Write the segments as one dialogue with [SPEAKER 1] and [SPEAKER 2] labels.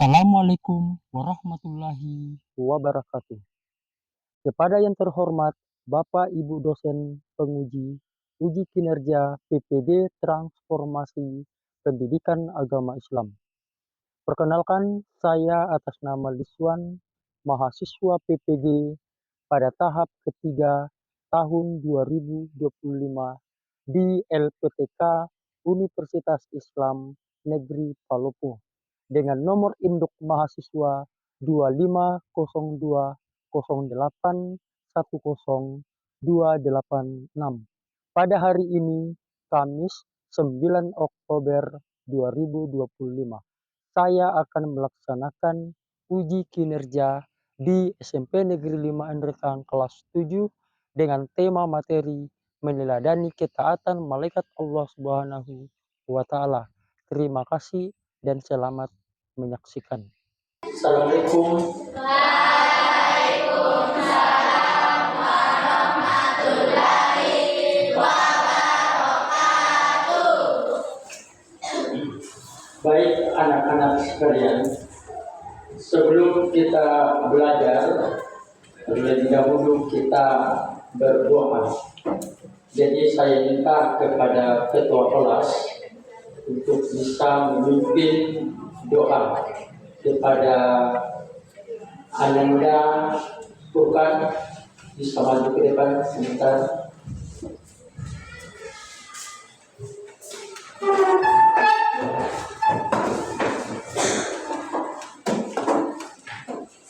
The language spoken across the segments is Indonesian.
[SPEAKER 1] Assalamualaikum warahmatullahi wabarakatuh. Kepada yang terhormat Bapak Ibu dosen penguji uji kinerja PPD Transformasi Pendidikan Agama Islam. Perkenalkan, saya atas nama Liswan, mahasiswa PPG pada tahap ketiga tahun 2025 di LPTK Universitas Islam Negeri Palopo dengan nomor induk mahasiswa 25080810286. Pada hari ini, Kamis 9 Oktober 2025, saya akan melaksanakan uji kinerja di SMP Negeri 5 Andrekang kelas 7 dengan tema materi meneladani ketaatan malaikat Allah Subhanahu wa Ta'ala. Terima kasih dan selamat menyaksikan. Assalamualaikum.
[SPEAKER 2] Waalaikumsalam warahmatullahi wabarakatuh.
[SPEAKER 1] Baik anak-anak sekalian, sebelum kita belajar, terlebih dahulu kita berdoa. Jadi saya minta kepada ketua kelas untuk bisa memimpin doa kepada Ananda Furkan, bisa maju ke depan sebentar.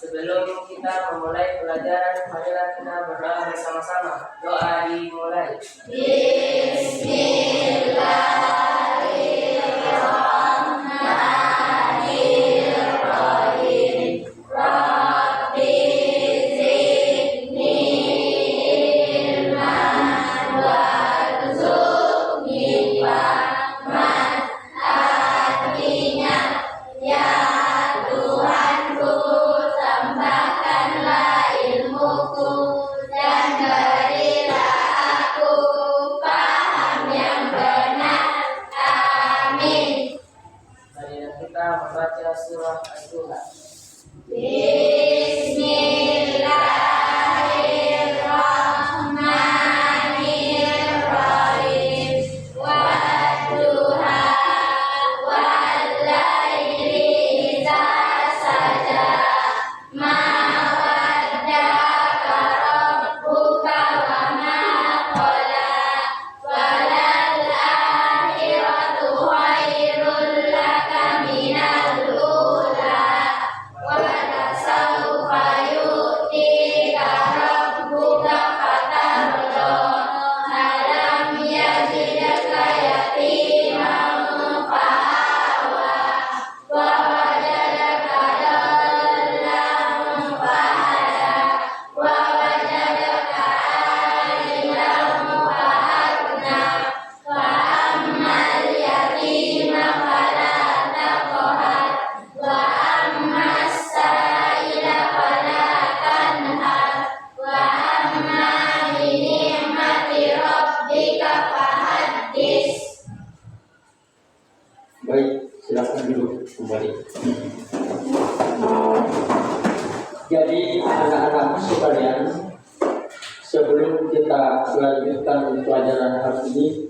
[SPEAKER 2] Sebelum kita memulai pelajaran, marilah kita berdoa bersama-sama. Doa dimulai. Bismillahirrahmanirrahim. Rabbi zidni ilman warzuqni fahman. Artinya, ya Tuhanku, tambahkanlah ilmuku dan berilah aku paham yang benar. Amin. Marilah kita membaca surah As-Duha. Bismillahirrahmanirrahim. Wadduha wallaili idza saja. Ma wadda'aka rabbuka wa ma qala. Walal akhiratu khairul laka minal ula. Wa lasawfa yu'tika rabbuka fatarda. Alam yajidka yatiman fa'awa. Wa wajadaka dhallan fahada. Wa wajadaka a'ilan fa'agna. Fa ammal yatima fala taqhar. Wa ammas sa'ila fala tanhar. Wa amma bi ni'mati rabbika fahaddits.
[SPEAKER 1] Baik, silakan duduk kembali. Jadi anak-anak sekalian, sebelum kita melanjutkan pelajaran hari ini,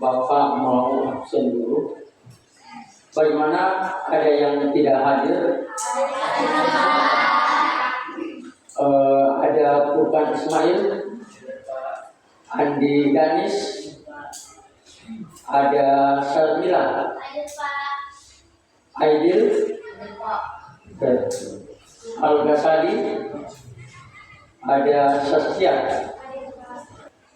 [SPEAKER 1] Bapak mau absen dulu. Bagaimana, ada yang tidak hadir? Ada Furkan Ismail, Andi Ganis, ada Sarmila, Aidil, Al-Ghazali, ada Saskia.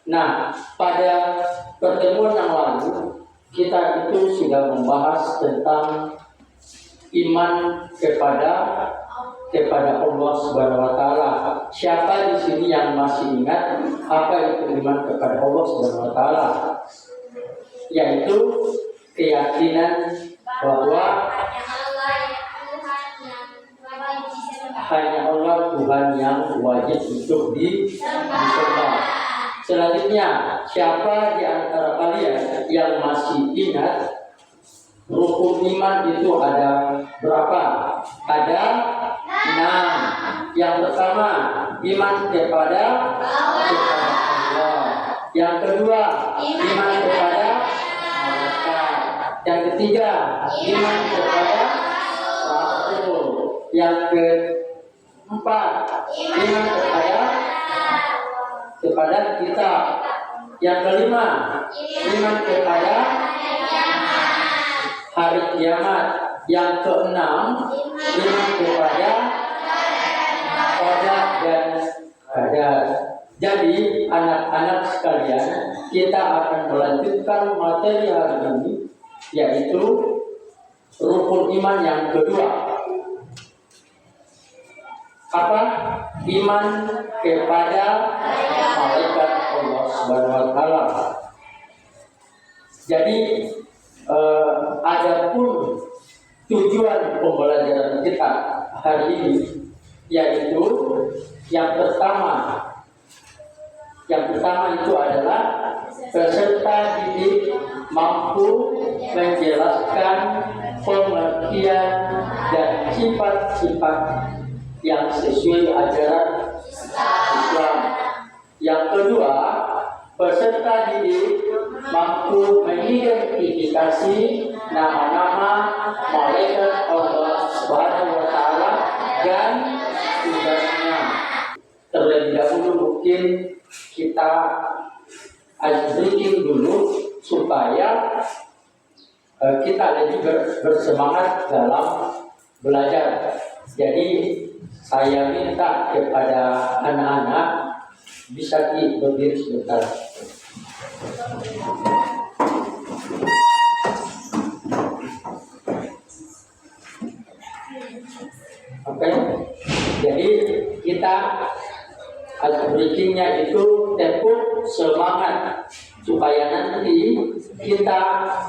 [SPEAKER 1] Nah, pada pertemuan yang lalu kita itu sudah membahas tentang iman kepada Allah Subhanahu wa Ta'ala. Siapa di sini yang masih ingat apa itu iman kepada Allah Subhanahu wa Ta'ala? Yaitu keyakinan bahwa hanya Allah Tuhan yang wajib untuk disembah. Selanjutnya, siapa di antara kalian yang masih ingat rukun iman itu ada berapa? Ada 6. Yang pertama, iman kepada Allah. Yang kedua, iman kepada malaikat. Yang ketiga, iman kepada Rasul. Yang keempat, iman kepada kitab. Yang kelima, iman kepada hari kiamat. Yang keenam, iman kepada qada dan qadar. Jadi anak-anak sekalian, kita akan melanjutkan materi hari ini, yaitu rukun iman yang kedua. Apa? Iman kepada malaikat Allah Subhanahu wa taala. Jadi adapun tujuan pembelajaran kita hari ini, yaitu yang pertama itu adalah peserta didik mampu menjelaskan pengertian dan sifat-sifat yang sesuai ajaran Islam. Yang kedua, peserta didik mampu mengidentifikasi nama-nama malaikat Allah Subhanahu wa taala dan tugasnya. Terlebih dahulu mungkin kita briefing dulu supaya kita lebih bersemangat dalam belajar. Jadi saya minta kepada anak-anak bisa berdiri sebentar. Oke, jadi kita briefingnya itu tepuk semangat supaya nanti kita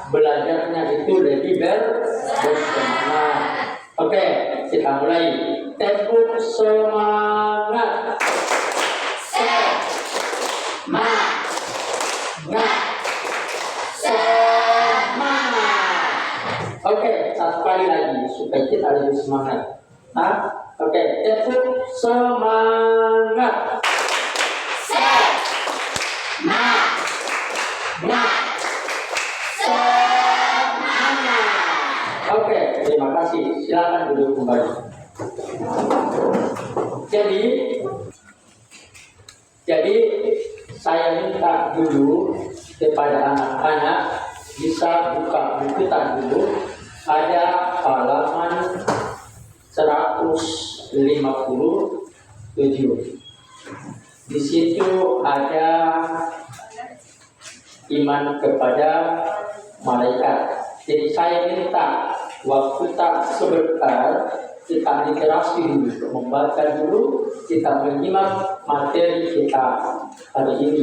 [SPEAKER 1] belajarnya itu lebih bersemangat. Oke, kita mulai. Tepuk semangat. Semangat. Oke, satu kali lagi supaya kita lebih semangat. Oke, tepuk semangat. Oke, terima kasih. Silakan duduk kembali. Jadi saya minta dulu kepada anak-anak bisa buka buku dulu. Ada halaman 157. Di situ ada iman kepada malaikat. Jadi saya minta waktu tak sebentar, kita literasi dulu, membaca dulu, kita menyimak materi kita hari ini.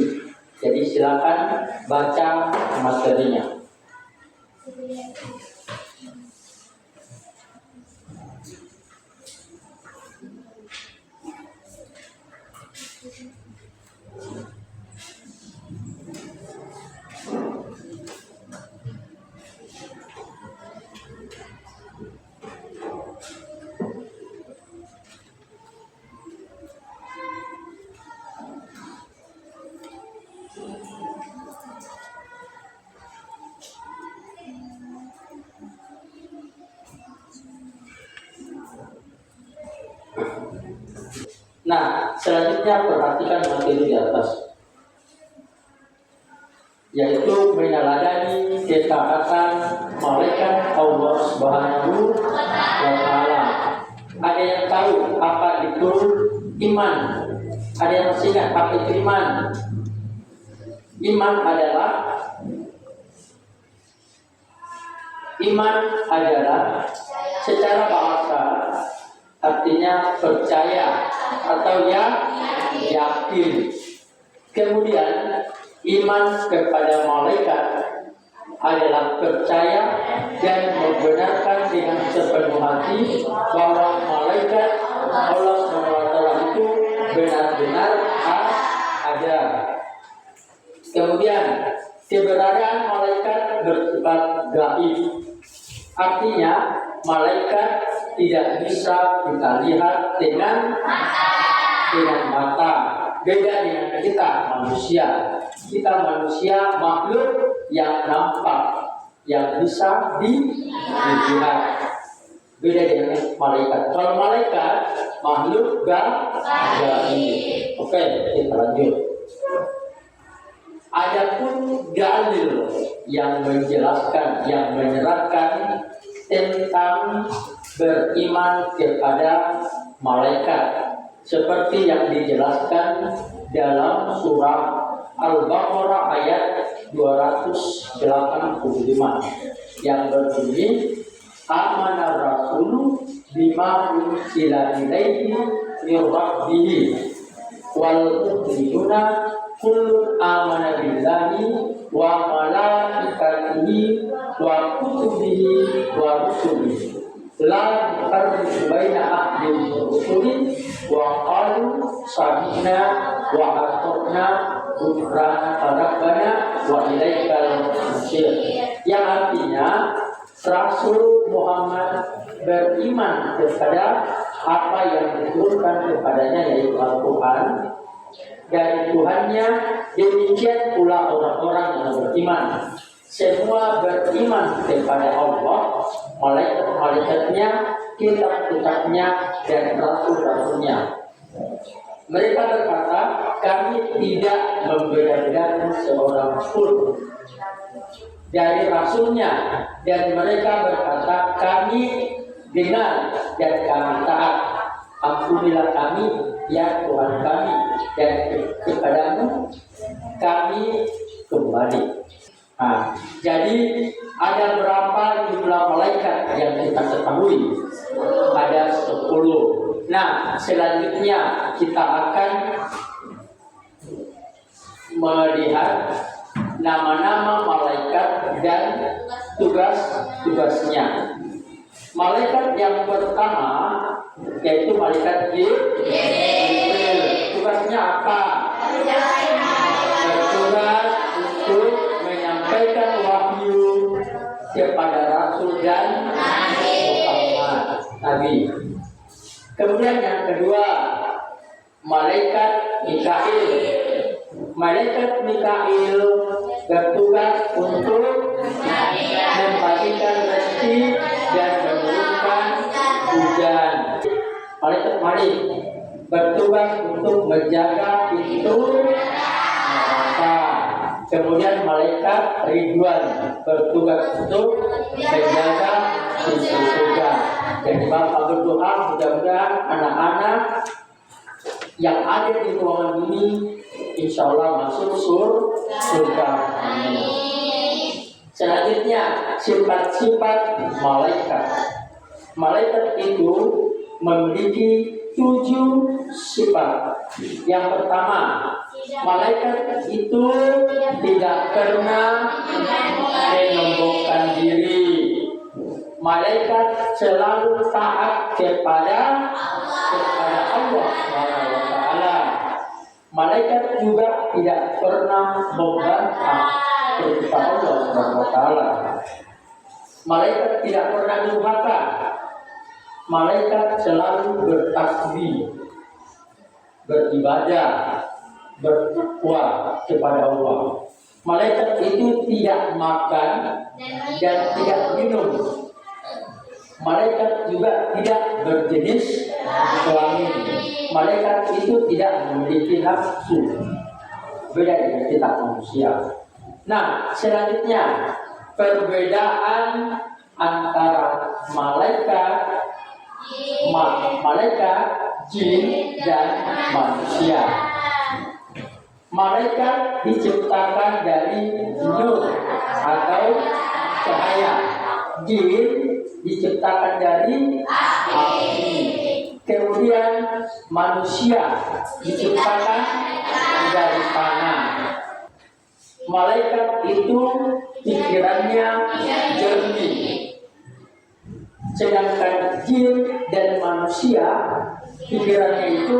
[SPEAKER 1] Jadi silakan baca materinya. Nah, selanjutnya perhatikan materi di atas, yaitu meneladani ketaatan malaikat Allah Subhanahu wa taala. Ada yang tahu apa itu iman? Ada yang masih ingat apa itu iman? Iman adalah secara bahasa artinya percaya atau yakin. Kemudian iman kepada malaikat adalah percaya dan membenarkan dengan sepenuh hati bahwa malaikat Allah SWT itu benar-benar ada. Kemudian keberadaan malaikat bersifat gaib. Artinya malaikat tidak bisa kita lihat dengan mata. Beda dengan kita manusia. Kita manusia makhluk yang nampak, yang bisa dilihat. Beda dengan malaikat. Kalau malaikat makhluk gaib. Oke, kita lanjut. Adapun dalil yang menjelaskan, yang menerangkan tentang beriman kepada malaikat, seperti yang dijelaskan dalam surah Al-Baqarah ayat 285 yang berbunyi, amana rasulu bima unzila ilaihi min rabbih wal mu'minuna kullun amana billahi wa malaikatihi wa kutubihi wa rusulihi la nufarriqu baina ahadin min rusuli wa qalu sami'na wa ata'na ghufranaka rabbana wa ilaikal masir. Yang artinya Rasul Muhammad beriman kepada apa yang diturunkan kepadanya, yaitu Al-Quran dari Tuhannya. Demikian pula orang-orang yang beriman. Semua beriman kepada Allah, malaikat-malaikatnya, kitab-kitabnya, dan rasul-rasulnya. Mereka berkata, kami tidak membeda-bedakan seorang pun dari rasulnya, dan mereka berkata, kami dengar dan kami taat. Ampunilah kami ya Tuhan kami, dan kepadamu kami kembali. Nah, jadi ada berapa jumlah malaikat yang kita ketahui? Ada 10. Nah, selanjutnya kita akan melihat nama-nama malaikat dan tugas-tugasnya. Malaikat yang pertama yaitu malaikat Jibril. Tugasnya apa? Bertugas untuk menyampaikan wahyu kepada Rasul dan Muhammad Nabi. Kemudian yang kedua, malaikat Mikail. Malaikat Mikail bertugas untuk membagikan rezeki dan menurunkan hujan. Malaikat Malik bertugas untuk menjaga pintu neraka. Kemudian malaikat Ridwan bertugas untuk menjaga pintu surga. Jadi Bapak berdoa mudah-mudahan anak-anak yang ada di ruangan ini insya Allah masuk surga. Amin. Selanjutnya sifat-sifat malaikat. Malaikat itu memiliki 7 sifat. Yang pertama, malaikat itu tidak pernah menyombongkan diri. Malaikat selalu taat kepada Allah SWT. Malaikat juga tidak pernah membantah perintah Allah SWT. Malaikat tidak pernah durhaka. Malaikat selalu bertasbih, beribadah, bertakwa kepada Allah. Malaikat itu tidak makan dan tidak minum. Malaikat juga tidak berjenis kelamin. Malaikat itu tidak memiliki nafsu. Beda dengan kita manusia. Nah, selanjutnya perbedaan antara malaikat jin dan manusia. Malaikat diciptakan dari nur atau cahaya. Jin diciptakan dari api. Kemudian manusia diciptakan dari tanah. Malaikat itu pikirannya jernih, sedangkan jin dan manusia pikirannya itu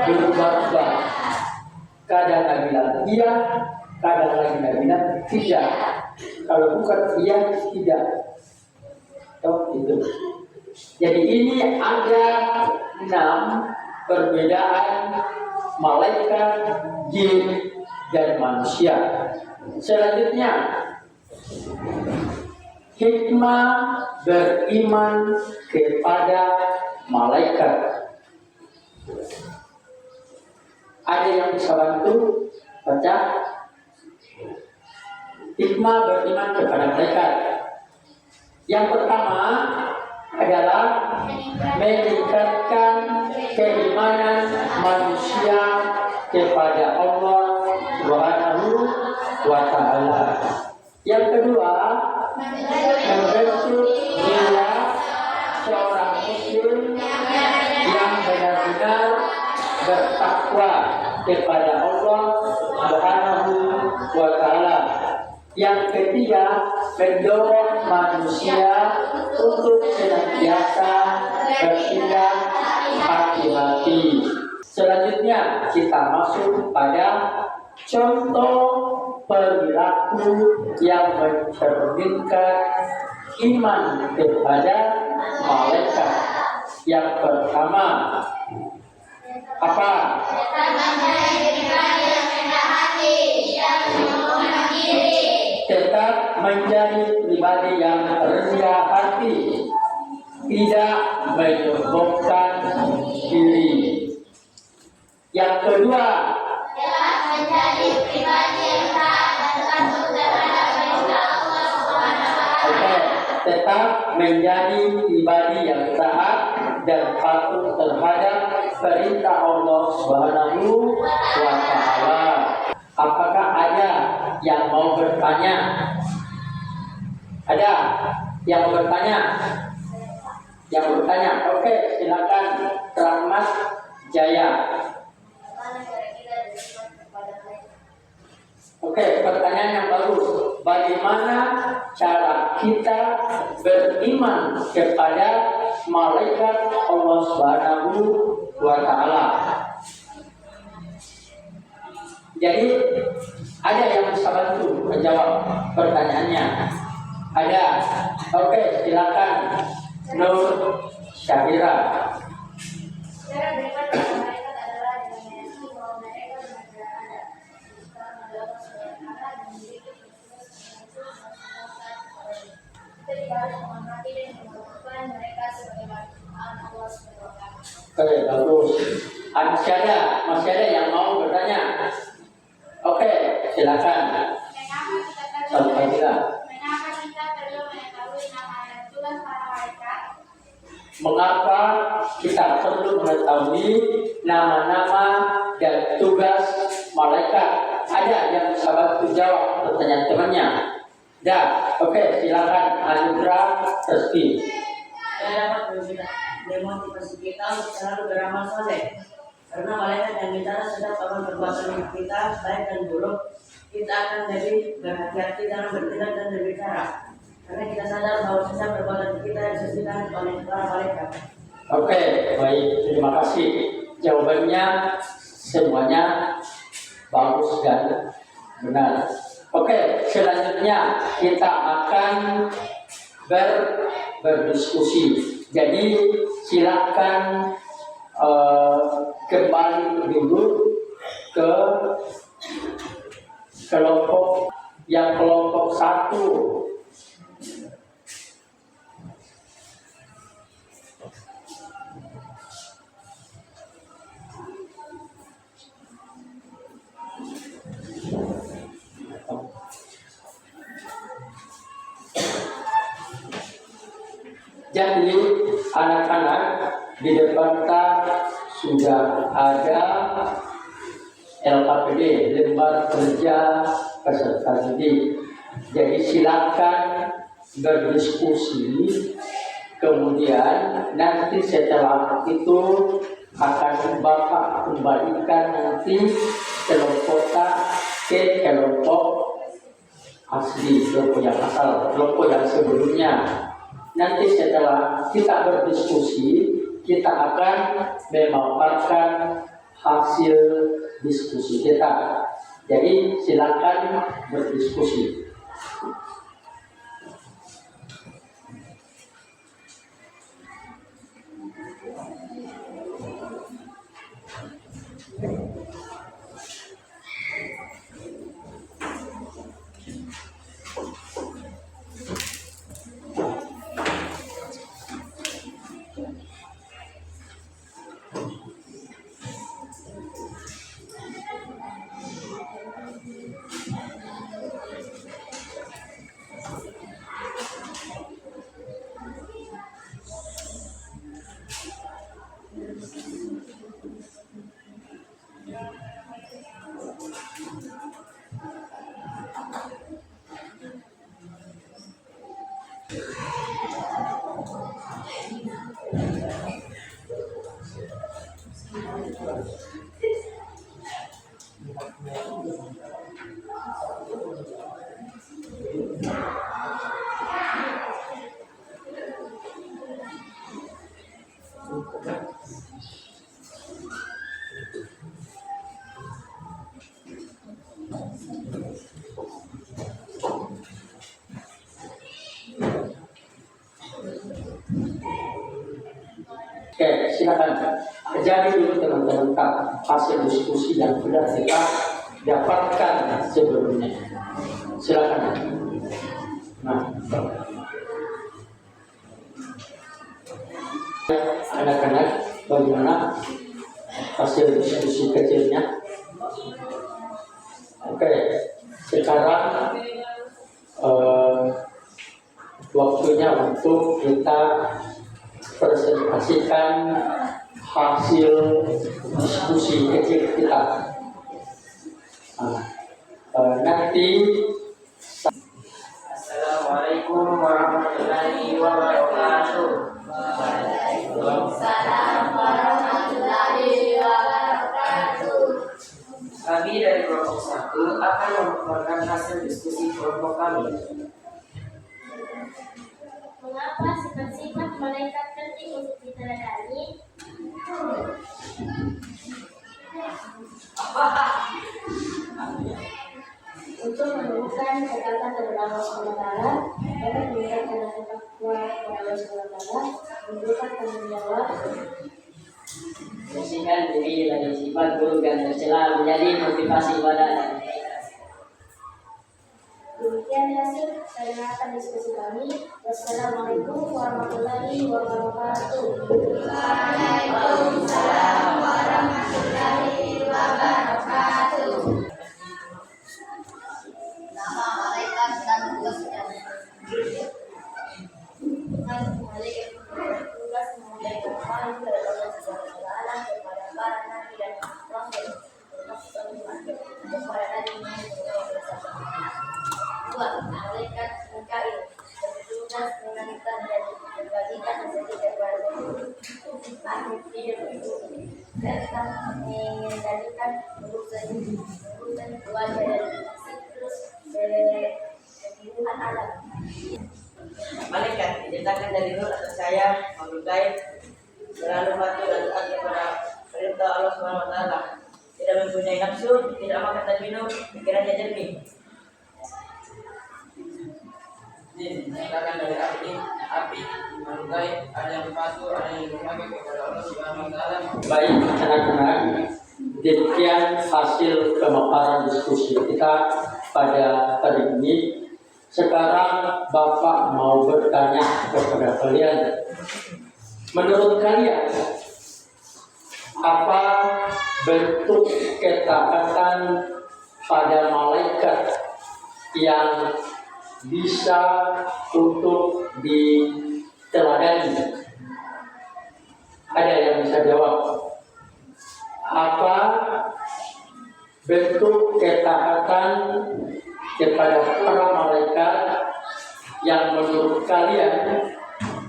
[SPEAKER 1] berubah-ubah. Kadang lagi bilang iya, kadang lagi bilang tidak. Kalau bukan iya, tidak. Oh itu. Jadi ini ada 6 perbedaan malaikat, jin, dan manusia. Selanjutnya, hikmah beriman kepada malaikat. Ada yang bisa bantu baca? Hikmah beriman kepada malaikat. Yang pertama adalah meningkatkan keimanan manusia kepada Allah Subhanahu wa Ta'ala. Yang kedua, membentuk jiwa seorang muslim yang benar-benar bertakwa kepada Allah Subhanahu wa Ta'ala. Yang ketiga, mendorong manusia untuk senantiasa bertindak hati-hati. Selanjutnya kita masuk pada contoh perilaku yang mencerminkan iman kepada malaikat. Yang pertama, apa? Tetap menjadi pribadi yang rendah hati, tidak menyombongkan diri. Yang kedua, menjadi pribadi yang taat dan patuh terhadap perintah Allah Subhanahu wa Ta'ala. Tetap menjadi pribadi yang taat dan patuh terhadap perintah Allah Subhanahu wa Ta'ala. Apakah ada yang mau bertanya? Ada yang mau bertanya? Yang bertanya, oke, silakan Rahmat Jaya. Oke, pertanyaan yang baru. Bagaimana cara kita beriman kepada malaikat Allah Subhanahu wa Ta'ala? Jadi ada yang bisa bantu menjawab pertanyaannya? Ada. Oke, silakan Nur Syahira.
[SPEAKER 3] Cara beriman kepada malaikat adalah dengan meyakini bahwa mereka benar-benar ada, telah melakukan segala hal dan memiliki tugas kita juga harus menghormati dan mengucapkan mereka sebagai anak Allah Subhanahu wa Ta'ala.
[SPEAKER 1] Oke, bagus. Masih ada yang mau bertanya? Oke, silakan.
[SPEAKER 3] Mengapa kita perlu mengetahui nama dan tugas para malaikat?
[SPEAKER 1] Mengapa kita perlu mengetahui nama-nama dan tugas malaikat? Ada yang bisa bantu jawab pertanyaan temannya? Dah, oke, silakan Anugrah Resti.
[SPEAKER 2] Saya dapat memotivasi kita untuk selalu beramal soleh. Karena malaikat yang bicara sedang akan perbuatan kita baik dan buruk. Kita akan lebih berhati-hati dalam bertindak dan berbicara. Karena kita sadar bahwa sisa perbuatan kita disesuaikan oleh para malaikat.
[SPEAKER 1] Oke, baik, terima kasih. Jawabannya semuanya bagus dan benar. Oke, selanjutnya kita akan berdiskusi. Jadi silakan kembali dulu ke kelompok 1. Jadi anak-anak di depan kita sudah ada LKPD, lembar kerja peserta didik. Jadi silakan berdiskusi. Kemudian nanti setelah itu akan Bapak kembalikan nanti kelompok ke kelompok asli, kelompok yang asal, kelompok yang sebelumnya. Nanti setelah kita berdiskusi, kita akan memaparkan hasil diskusi kita. Jadi silakan berdiskusi. silakan. Jadi dulu teman-teman hasil diskusi yang sudah kita dapatkan sebelumnya. Silakan. Nah, anak-anak, bagaimana hasil diskusi kecilnya? Oke, sekarang waktunya untuk kita presentasikan hasil diskusi kecil kita. Nanti
[SPEAKER 2] Assalamualaikum warahmatullahi wabarakatuh.
[SPEAKER 3] Waalaikumsalam warahmatullahi wabarakatuh.
[SPEAKER 2] Kami dari kelompok 1 akan memaparkan hasil diskusi kelompok kami.
[SPEAKER 3] Mengapa sifat-sifat malaikat penting untuk diteladani? Untuk menemukan kekayaan kepada Allah SWT, dapat meningkatkan rasa takwa kepada Allah SWT, menunjukkan tanggung jawab,
[SPEAKER 2] Bersihkan diri dari sifat buruk dan tercela menjadi motivasi ibadah dan
[SPEAKER 3] demikian hasil pendengarkan diskusi kami. Wassalamualaikum warahmatullahi wabarakatuh. Waalaikumsalam warahmatullahi wabarakatuh. Nama malaikat dan tugasnya. Tugas menyampaikan wahyu dari Allah SWT kepada para nabi dan rasul, termasuk kepada Nabi Muhammad. Dua, malaikat Mikail bertugas menentukan dan membagikan rezeki kepada makhluk hidup serta mengendalikan urusan keluarga dan siklus kehidupan alam.
[SPEAKER 2] malaikat diciptakan dari nur atau cahaya makhluk gaib, selalu patuh dan taat kepada perintah Allah SWT, tidak mempunyai nafsu, tidak makan dan minum, pikirannya jernih. Diciptakan dari api, makhluk gaib, ada yang patuh, ada yang berbagai kepada Allah SWT.
[SPEAKER 1] baik anak-anak, demikian hasil pemaparan diskusi kita pada hari ini. Sekarang Bapak mau bertanya kepada kalian. Menurut kalian, apa bentuk ketaatan pada malaikat yang bisa untuk diteladani? Ada yang bisa jawab? Apa bentuk ketaatan kepada para malaikat yang menurut kalian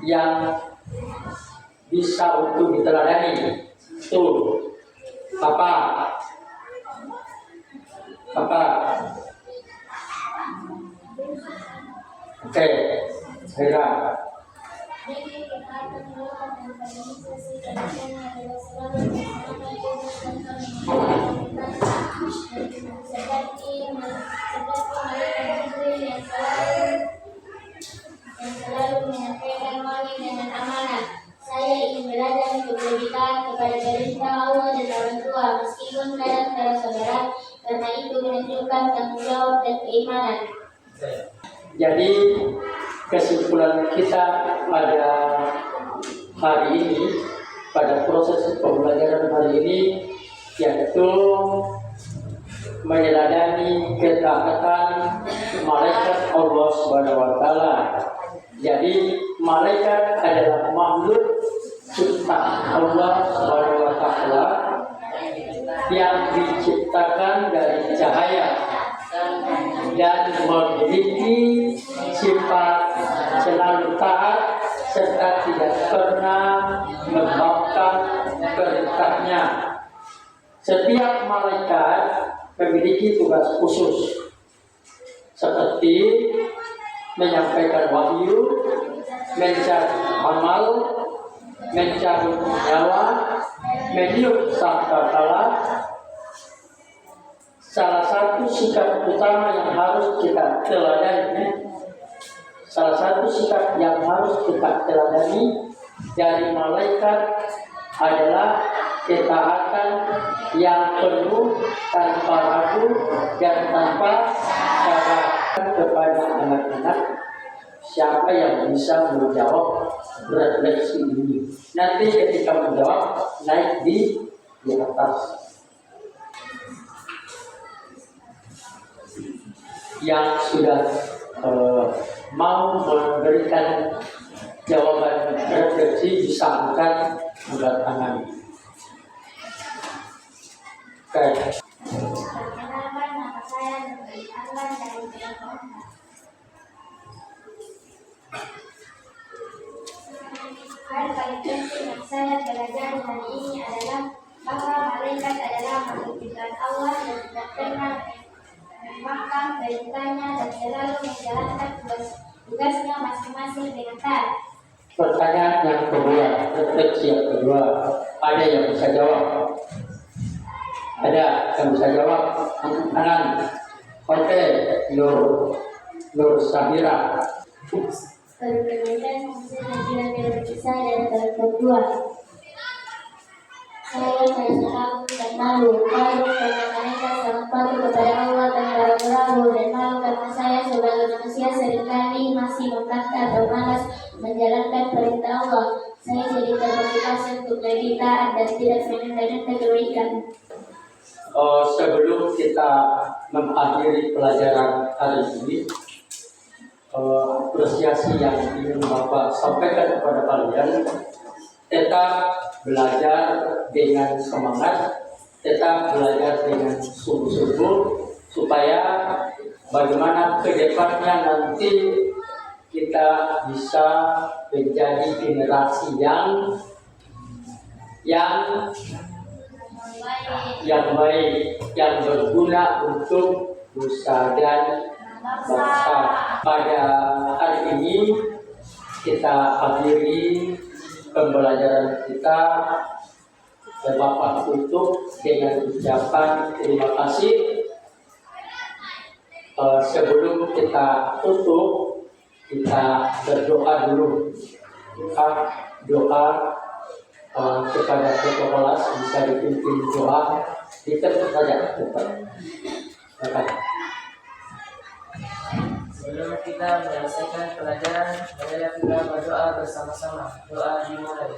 [SPEAKER 1] yang bisa untuk diteladani? Tuh, apa? Oke, Hera.
[SPEAKER 3] Jadi ketaatan Allah dan organisasi keadilan adalah selalu seperti malaikat Jibril yang selalu menyampaikan wahyu dengan amanah. Saya ingin belajar untuk lebih taat kepada perintah Allah dan orang tua meskipun kadang terasa berat, karena itu menunjukkan tanggung jawab dan keimanan.
[SPEAKER 1] Jadi kesimpulan kita pada hari ini, pada proses pembelajaran hari ini, yaitu meneladani ketaatan malaikat Allah Subhanahu wa Ta'ala. Jadi malaikat adalah makhluk ciptaan Allah Subhanahu wa Ta'ala yang diciptakan dari cahaya dan memiliki sifat selalu taat serta tidak pernah membangkang perintahnya. Setiap malaikat memiliki tugas khusus seperti menyampaikan wahyu, mencari amal, mencari nyawa, meniup sangkakala. Salah satu sikap utama yang harus kita teladani, dari malaikat adalah ketaatan yang penuh tanpa ragu dan tanpa syarat. Kepada anak-anak, siapa yang bisa menjawab refleksi ini? Nanti ketika menjawab, naik di atas. Yang sudah mau memberikan jawaban refleksi bisa angkat tangan. Oke.
[SPEAKER 3] Perkenalkan, nama saya Nurul Anwar dari Jakarta. Hal paling penting yang saya pelajari hari ini adalah bahwa malaikat adalah makhluk ciptaan Allah yang tidak pernah memakan perintahnya dan selalu menjalankan tugasnya masing-masing dengan taat.
[SPEAKER 1] Pertanyaan yang kedua, refleksi yang kedua, ada yang bisa jawab? Ada yang bisa jawab? Angkat tangan. Oke, Nur Sabira.
[SPEAKER 3] Perbedaan hasil yang berkisah dan kedua. Saya ragu dan malu karena mereka sangat patuh kepada Allah dan ragu dan malu karena saya sebagai manusia seringkali masih membantah atau malas menjalankan perintah Allah. Saya jadi termotivasi untuk lebih taat dan tidak menunda-nunda kebaikan.
[SPEAKER 1] Sebelum kita mengakhiri pelajaran hari ini, apresiasi yang ingin Bapak sampaikan kepada kalian, tetap belajar dengan semangat, tetap belajar dengan sungguh-sungguh, supaya bagaimana ke depannya nanti kita bisa menjadi generasi yang baik, yang berguna untuk nusa dan bangsa. Pada hari ini kita akhiri pembelajaran kita, dan Bapak tutup dengan ucapan terima kasih. Sebelum kita tutup, kita berdoa dulu. Doa kepada ketua kelas bisa dipimpin doa, ditutup saja.
[SPEAKER 4] Sebelum kita menyelesaikan pelajaran, marilah kita berdoa bersama-sama. Doa dimulai.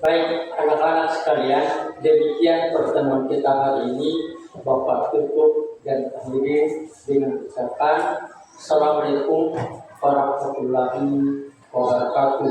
[SPEAKER 1] Baik anak-anak sekalian, demikian pertemuan kita hari ini. Bapak tutup dan akhiri dengan ucapan Assalamualaikum warahmatullahi wabarakatuh.